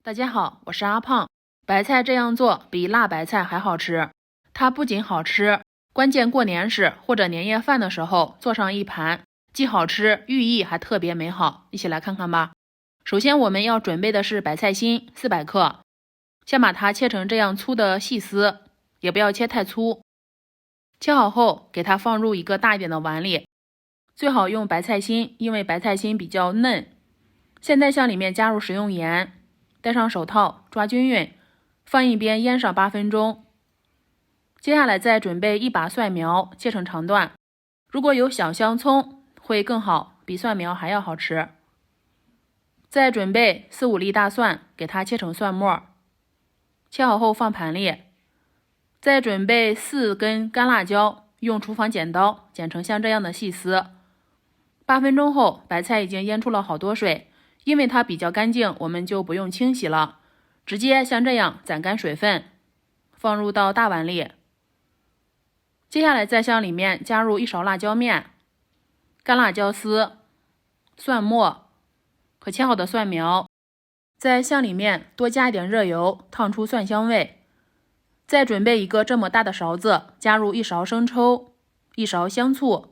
大家好，我是阿胖。白菜这样做比辣白菜还好吃，它不仅好吃，关键过年时或者年夜饭的时候做上一盘，既好吃，寓意还特别美好。一起来看看吧。首先我们要准备的是白菜心400克，先把它切成这样粗的细丝，也不要切太粗。切好后，给它放入一个大一点的碗里，最好用白菜心，因为白菜心比较嫩。现在向里面加入食用盐，戴上手套抓均匀，放一边腌上8分钟。接下来再准备一把蒜苗，切成长段。如果有小香葱会更好，比蒜苗还要好吃。再准备4、5粒大蒜，给它切成蒜末，切好后放盘里。再准备4根干辣椒，用厨房剪刀剪成像这样的细丝。8分钟后，白菜已经腌出了好多水，因为它比较干净，我们就不用清洗了，直接像这样攒干水分，放入到大碗里。接下来再向里面加入1勺辣椒面、干辣椒丝、蒜末和切好的蒜苗，再向里面多加一点热油，烫出蒜香味。再准备一个这么大的勺子，加入1勺生抽、1勺香醋，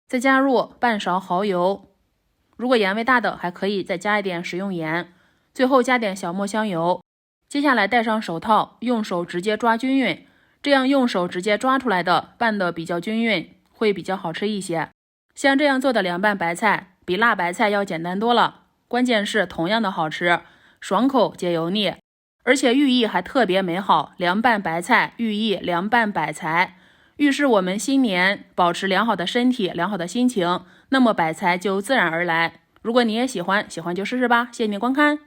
再加入半勺蚝油。如果盐味大的，还可以再加一点食用盐。最后加点小磨香油。接下来戴上手套，用手直接抓均匀，这样用手直接抓出来的拌得比较均匀，会比较好吃一些。像这样做的凉拌白菜，比辣白菜要简单多了，关键是同样的好吃，爽口解油腻，而且寓意还特别美好。凉拌白菜寓意凉拌百财，预示我们新年保持良好的身体、良好的心情，那么百财就自然而来。如果你也喜欢就试试吧。谢谢你的观看。